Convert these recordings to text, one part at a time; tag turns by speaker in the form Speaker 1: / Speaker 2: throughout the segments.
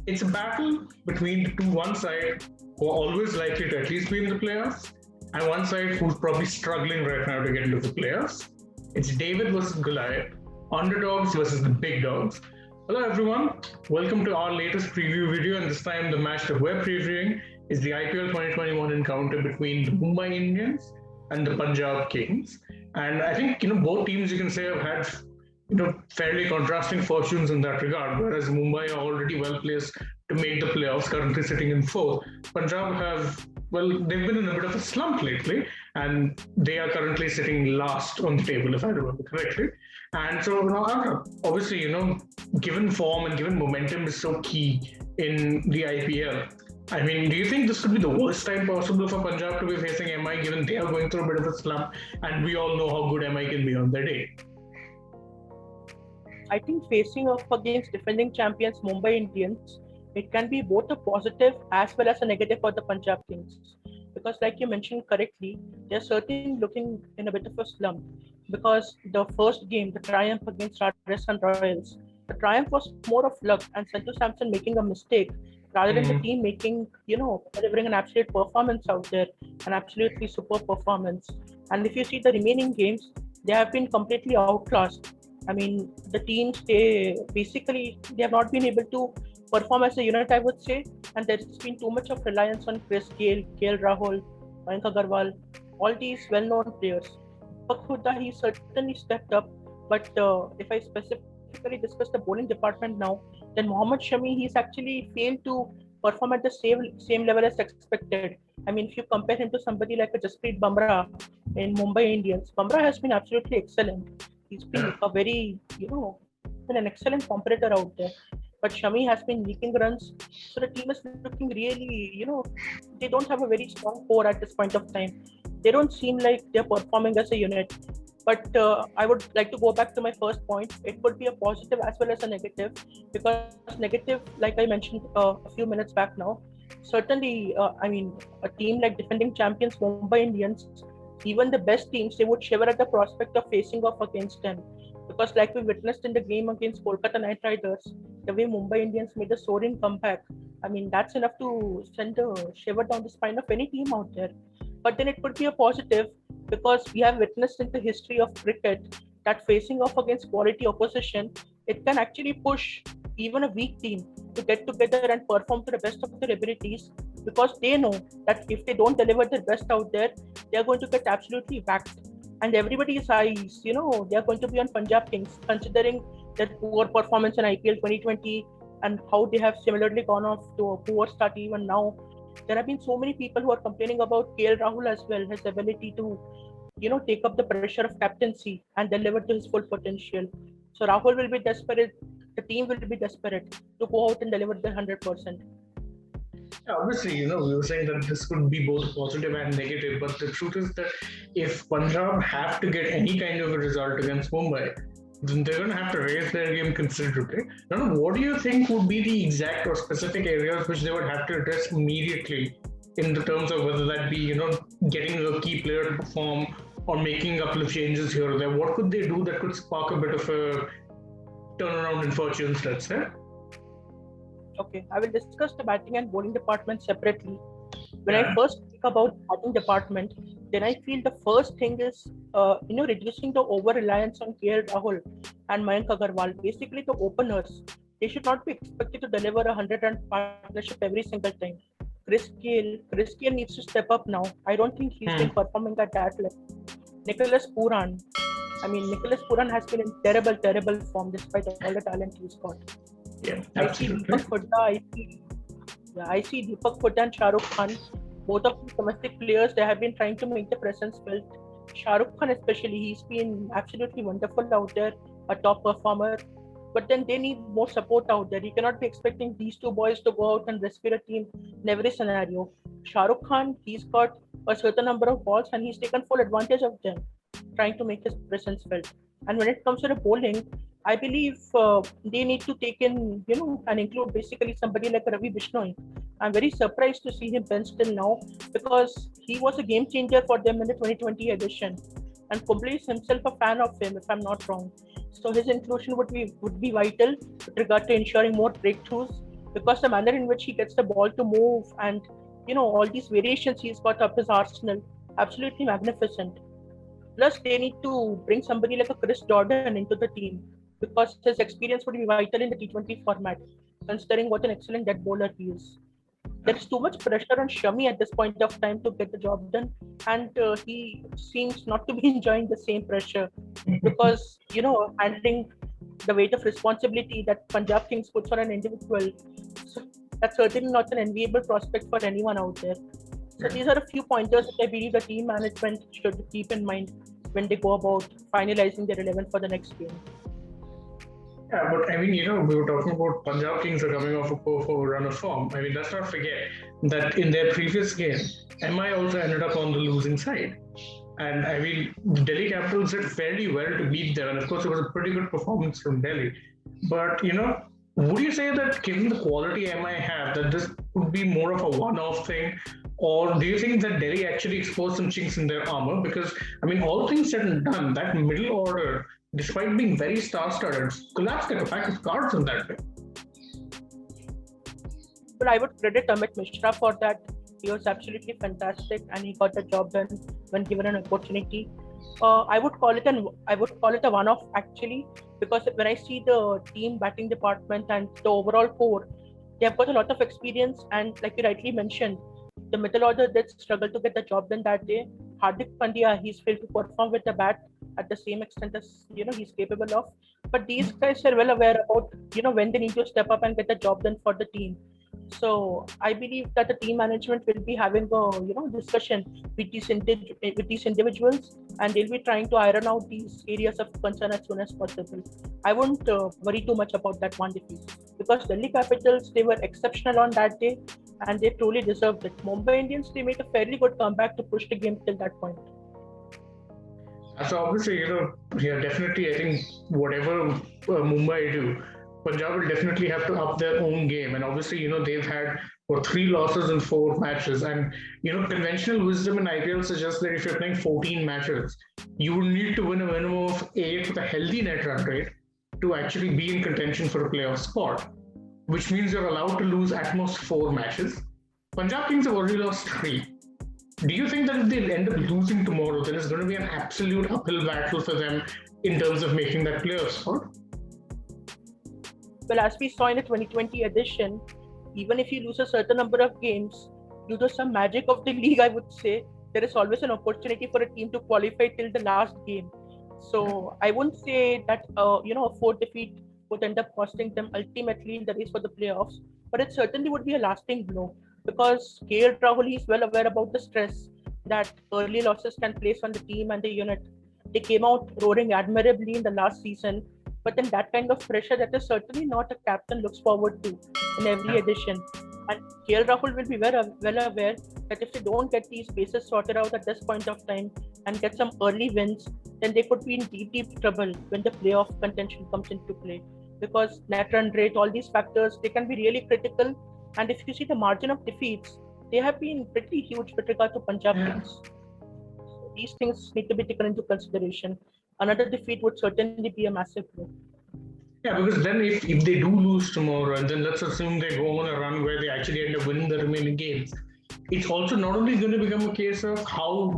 Speaker 1: It's a battle between the two, one side who are always likely to at least be in the playoffs, and one side who's probably struggling right now to get into the playoffs. It's David versus Goliath, underdogs versus the big dogs. Hello, everyone. Welcome to our latest preview video, and this time the match that we're previewing is the IPL 2021 encounter between the Mumbai Indians and the Punjab Kings. And I think both teams you can say have had fairly contrasting fortunes in that regard. Whereas Mumbai are already well placed to make the playoffs, currently sitting in fourth. Punjab have they've been in a bit of a slump lately, and they are currently sitting last on the table, if I remember correctly. And so now, obviously, given form and given momentum is so key in the IPL. I mean, do you think this could be the worst time possible for Punjab to be facing MI, given they are going through a bit of a slump, and we all know how good MI can be on their day?
Speaker 2: I think facing off against defending champions Mumbai Indians, it can be both a positive as well as a negative for the Punjab Kings. Because like you mentioned correctly, they're certainly looking in a bit of a slump. Because the first game, the triumph against Rajasthan Royals, the triumph was more of luck and Sanju Samson making a mistake rather than the team making, delivering an absolute performance out there, an absolutely superb performance. And if you see the remaining games, they have been completely outclassed. I mean, the teams, they have not been able to perform as a unit, I would say. And there's been too much of reliance on Chris Gale, KL Rahul, Mayank Agarwal, all these well-known players. Deepak Hooda, he certainly stepped up. But if I specifically discuss the bowling department now, then Mohammad Shami, he's actually failed to perform at the same level as expected. I mean, if you compare him to somebody like a Jasprit Bumrah in Mumbai Indians, Bumrah has been absolutely excellent. He's been a very, been an excellent competitor out there. But Shami has been leaking runs. So the team is looking really, they don't have a very strong core at this point of time. They don't seem like they're performing as a unit. But I would like to go back to my first point. It could be a positive as well as a negative. Because negative, like I mentioned a few minutes back now, certainly, a team like defending champions Mumbai Indians, even the best teams, they would shiver at the prospect of facing off against them. Because like we witnessed in the game against Kolkata Knight Riders, the way Mumbai Indians made a soaring comeback, I mean, that's enough to send a shiver down the spine of any team out there. But then it could be a positive because we have witnessed in the history of cricket that facing off against quality opposition, it can actually push even a weak team to get together and perform to the best of their abilities because they know that if they don't deliver their best out there, they are going to get absolutely whacked. And everybody's eyes, they are going to be on Punjab Kings, considering their poor performance in IPL 2020 and how they have similarly gone off to a poor start even now. There have been so many people who are complaining about KL Rahul as well, his ability to, take up the pressure of captaincy and deliver to his full potential. So Rahul will be desperate, the team will be desperate to go out and deliver their 100%.
Speaker 1: Obviously, we were saying that this could be both positive and negative, but the truth is that if Punjab have to get any kind of a result against Mumbai, then they're going to have to raise their game considerably. Now, what do you think would be the exact or specific areas which they would have to address immediately in the terms of whether that be, getting a key player to perform or making a couple of changes here or there? What could they do that could spark a bit of a turnaround in fortunes, let's say?
Speaker 2: Okay, I will discuss the batting and bowling department separately. When I first speak about batting department, then I feel the first thing is, reducing the over-reliance on KL Rahul and Mayank Agarwal. Basically, the openers, they should not be expected to deliver a 100-run partnership every single time. Chris Gale needs to step up now. I don't think he's been performing at that level. Nicholas Pooran has been in terrible form despite all the talent he's got.
Speaker 1: Yeah,
Speaker 2: I see Deepak Hooda and Shah Rukh Khan, both of the domestic players, they have been trying to make the presence felt. Shah Rukh Khan especially, he's been absolutely wonderful out there, a top performer. But then they need more support out there. You cannot be expecting these two boys to go out and rescue a team in every scenario. Shah Rukh Khan, he's got a certain number of balls and he's taken full advantage of them, trying to make his presence felt. And when it comes to the bowling, I believe they need to take in, and include basically somebody like Ravi Bishnoi. I'm very surprised to see him benched till now because he was a game changer for them in the 2020 edition. And Kumble is himself a fan of him, if I'm not wrong. So his inclusion would be vital with regard to ensuring more breakthroughs because the manner in which he gets the ball to move and all these variations he's got up his arsenal, absolutely magnificent. Plus, they need to bring somebody like a Chris Jordan into the team because his experience would be vital in the T20 format, considering what an excellent dead bowler he is. There is too much pressure on Shami at this point of time to get the job done, and he seems not to be enjoying the same pressure because handling the weight of responsibility that Punjab Kings puts on an individual. So that's certainly not an enviable prospect for anyone out there. So these are a few pointers that I believe the team management should keep in mind when they go about finalizing their 11 for the next game.
Speaker 1: Yeah, but I mean, we were talking about Punjab Kings are coming off a 4-4 run of form. I mean, let's not forget that in their previous game, MI also ended up on the losing side. And I mean, the Delhi Capitals did fairly well to beat them. And of course, it was a pretty good performance from Delhi. But, would you say that given the quality MI have, that this could be more of a one-off thing? Or do you think that Delhi actually exposed some chinks in their armor? Because, I mean, all things said and done, that middle order, despite being very star-studded, collapsed like a pack of cards in that way.
Speaker 2: Well, I would credit Amit Mishra for that. He was absolutely fantastic, and he got the job done when given an opportunity. I would call it a one-off actually, because when I see the team batting department and the overall core, they have got a lot of experience, and like you rightly mentioned, the middle order did struggle to get the job done that day. Hardik Pandya, he's failed to perform with the bat at the same extent as he's capable of. But these guys are well aware about when they need to step up and get the job done for the team. So I believe that the team management will be having a discussion with these individuals, and they'll be trying to iron out these areas of concern as soon as possible. I won't worry too much about that one defeat because Delhi Capitals, they were exceptional on that day, and they truly deserved it. Mumbai Indians, they made a fairly good comeback to push the game till that point.
Speaker 1: So obviously, definitely, I think whatever Mumbai do, Punjab will definitely have to up their own game. And obviously, they've had 3 losses in 4 matches. And, conventional wisdom in IPL suggests that if you're playing 14 matches, you will need to win a minimum of 8 with a healthy net run rate to actually be in contention for a playoff spot, which means you're allowed to lose at most 4 matches. Punjab Kings have already lost 3. Do you think that if they end up losing tomorrow, then it's going to be an absolute uphill battle for them in terms of making that playoff spot?
Speaker 2: Well, as we saw in the 2020 edition, even if you lose a certain number of games, due to some magic of the league, I would say, there is always an opportunity for a team to qualify till the last game. So I wouldn't say that a 4th defeat would end up costing them ultimately in the race for the playoffs, but it certainly would be a lasting blow because KL Rahul is well aware about the stress that early losses can place on the team and the unit. They came out roaring admirably in the last season, but then that kind of pressure, that is certainly not a captain looks forward to in every edition. And KL Rahul will be well aware that if they don't get these bases sorted out at this point of time and get some early wins, then they could be in deep trouble when the playoff contention comes into play. Because net run rate, all these factors, they can be really critical. And if you see the margin of defeats, they have been pretty huge with regard to Punjab Kings. So these things need to be taken into consideration. Another defeat would certainly be a massive blow.
Speaker 1: Yeah, because then if they do lose tomorrow, and then let's assume they go on a run where they actually end up winning the remaining games, it's also not only going to become a case of how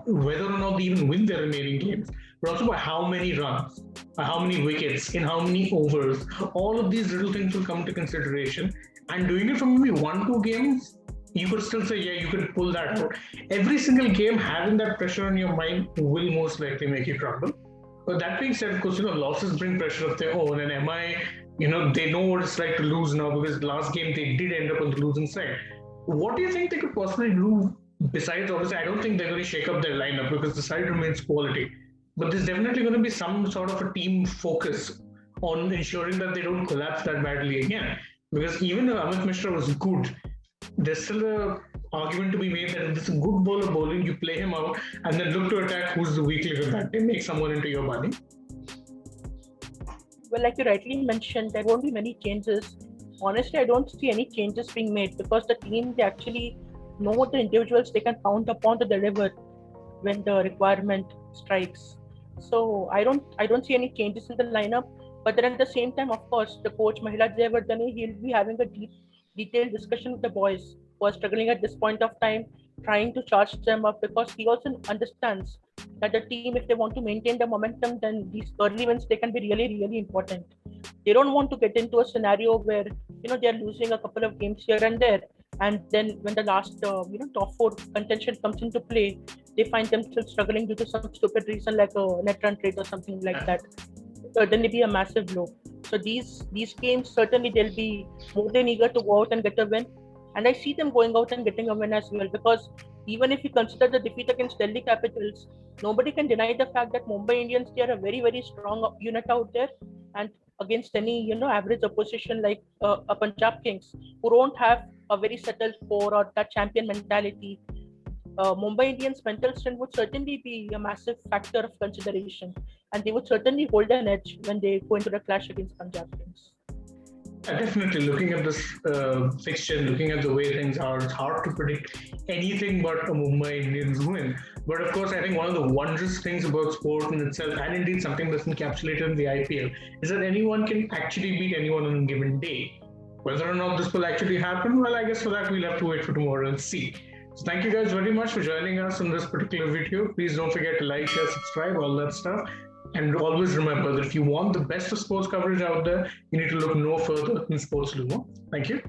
Speaker 1: whether or not they even win their remaining games, but also by how many runs, by how many wickets, in how many overs. All of these little things will come into consideration. And doing it from maybe 1-2 games, you could still say, yeah, you could pull that out. Every single game having that pressure on your mind will most likely make you trouble. But that being said, of course, losses bring pressure of their own. And MI, they know what it's like to lose now because last game they did end up on the losing side. What do you think they could possibly do besides, obviously, I don't think they're going to shake up their lineup because the side remains quality. But there's definitely going to be some sort of a team focus on ensuring that they don't collapse that badly again. Because even though Amit Mishra was good, there's still an argument to be made that if it's a good bowler bowling, you play him out and then look to attack who's the weak link of that team, make someone into your money.
Speaker 2: Well, like you rightly mentioned, there won't be many changes. Honestly, I don't see any changes being made because the team, they actually know the individuals they can count upon to deliver when the requirement strikes. So I don't see any changes in the lineup. But then at the same time, of course, the coach Mahila Jayawardene, he'll be having a detailed discussion with the boys who are struggling at this point of time, trying to charge them up, because he also understands that the team, if they want to maintain the momentum, then these early wins, they can be really, really important. They don't want to get into a scenario where they're losing a couple of games here and there, and then when the last top four contention comes into play, they find themselves struggling due to some stupid reason like a net run rate or something like that. Certainly be a massive blow. So these games, certainly they'll be more than eager to go out and get a win. And I see them going out and getting a win as well, because even if you consider the defeat against Delhi Capitals, nobody can deny the fact that Mumbai Indians, they are a very, very strong unit out there, and against any average opposition like a Punjab Kings, who don't have a very settled core or that champion mentality, Mumbai Indians' mental strength would certainly be a massive factor of consideration, and they would certainly hold an edge when they go into the clash against Punjab Kings.
Speaker 1: Definitely, looking at this fixture, looking at the way things are, it's hard to predict anything but a Mumbai Indians win. But of course, I think one of the wondrous things about sport in itself, and indeed something that's encapsulated in the IPL, is that anyone can actually beat anyone on a given day. Whether or not this will actually happen, well, I guess for that we'll have to wait for tomorrow and see. So thank you guys very much for joining us in this particular video. Please don't forget to like, share, subscribe, all that stuff. And always remember that if you want the best of sports coverage out there, you need to look no further than Sports Lumo. Thank you.